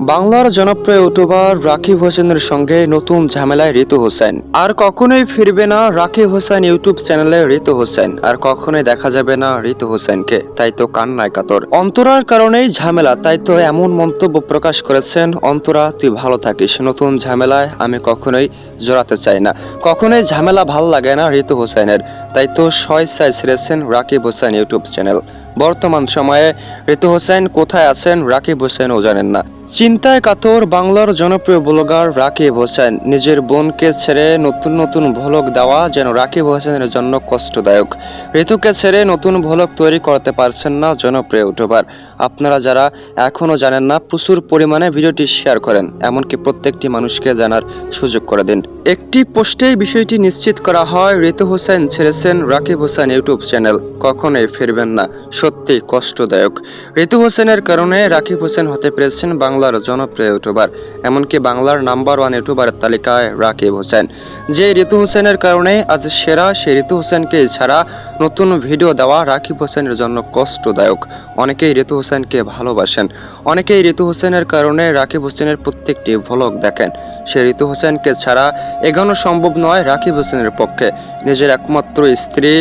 বাংলার জনপ্রিয় ইউটিউবার রাকিব হোসেনের সঙ্গে নতুন ঝামেলায় ঋতু হোসেন। আর কখনোই ফিরবে না রাকিব হোসেন ইউটিউব চ্যানেলে ঋতু হোসেন, আর কখনোই দেখা যাবে না ঋতু হোসেনকে। তাই তো কান্নায় কাতর। অন্তরার কারণেই ঝামেলা, তাই তো এমন মন্তব্য প্রকাশ করেছেন, অন্তরা তুই ভালো থাকিস, নতুন ঝামেলায় আমি কখনোই জড়াতে চাই না, কখনোই ঝামেলা ভাল লাগে না ঋতু হোসেনের। তাই তো স্বেচ্ছায় ছেড়েছেন রাকিব হোসেন ইউটিউব চ্যানেল। বর্তমান সময়ে ঋতু হোসেন কোথায় আছেন রাকিব হোসেনও জানেন না। চিন্তায় কাতর বাংলার জনপ্রিয় ব্লগার রাকিব হোসেন। নিজের বোনকে ছেড়ে নতুন নতুন ভ্লগ দেওয়া যেন রাকিব হোসেনের জন্য কষ্টদায়ক। ঋতুকে ছেড়ে নতুন ভ্লগ তৈরি করতে পারছেন না জনপ্রিয় ইউটিউবার। আপনারা যারা এখনও জানেন না, প্রচুর পরিমাণে ভিডিওটি শেয়ার করেন, এমনকি প্রত্যেকটি মানুষকে জানার সুযোগ করে দিন। একটি পোস্টেই বিষয়টি নিশ্চিত করা হয়, ঋতু হোসেন ছেড়েছেন রাকিব হোসেন ইউটিউব চ্যানেল, কখনোই ফিরবেন না। সত্যি কষ্টদায়ক। ঋতু হোসেনের কারণে রাকিব হোসেন হতে পেরেছেন বাংলার জনপ্রিয় ইউটিউবার, এমনকি বাংলার নাম্বার 1 ইউটিউবারের তালিকায় রাকিব হোসেন। যে ঋতু হোসেনের কারণে আজ সেরা, সেই ঋতু হোসেনকে ছাড়া নতুন ভিডিও দেওয়া রাকিব হোসেনের জন্য কষ্টদায়ক। অনেকেই ঋতু হোসেনকে ভালোবাসেন, অনেকেই ঋতু হোসেনের কারণে রাকিব হোসেনের প্রত্যেকটি ভ্লগ দেখেন। সে ঋতু হোসেনকে ছাড়া এগোনো সম্ভব নয় রাকিব হোসেনের পক্ষে। নিজের একমাত্র স্ত্রী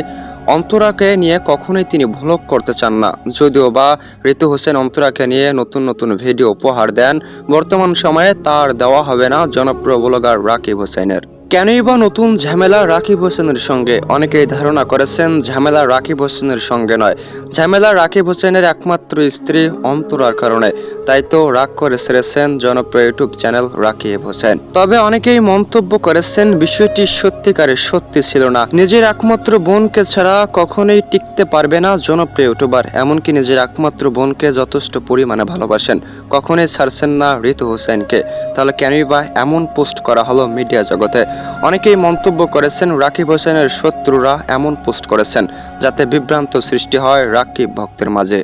অন্তরাকে নিয়ে কখনোই তিনি ভ্লগ করতে চান না, যদিও বা ঋতু হোসেন অন্তরাকে নিয়ে নতুন নতুন ভিডিও উপহার দেন। বর্তমান সময়ে তার দেওয়া হবে না জনপ্রিয় ব্লগার রাকিব হোসেনের। কেনই বা নতুন ঝামেলা রাকিব হোসেনের সঙ্গে? অনেকেই ধারণা করেছেন ঝামেলা রাকিব হোসেনের সঙ্গে নয়, ঝামেলা রাকিব হোসেনের একমাত্র স্ত্রী অন্তরার কারণে। তাই তো রাগ করে ছেড়েছেন জনপ্রিয় ইউটিউব চ্যানেল রাকিব হোসেন। তবে অনেকেই মন্তব্য করেছেন বিষয়টি সত্যিকারের সত্যি ছিল না। নিজের একমাত্র বোনকে ছাড়া কখনোই টিকতে পারবে না জনপ্রিয় ইউটিউবার, এমনকি নিজের একমাত্র বোনকে যথেষ্ট পরিমাণে ভালোবাসেন, কখনোই ছাড়ছেন না ঋতু হোসেনকে। তাহলে কেনই বা এমন পোস্ট করা হলো মিডিয়া জগতে? অনেকেই মন্তব্য করেছেন রাকিব হোসেনের শত্রুরা এমন পোস্ট করেছেন যাতে বিভ্রান্ত সৃষ্টি হয় রাকিব ভক্তের মাঝে।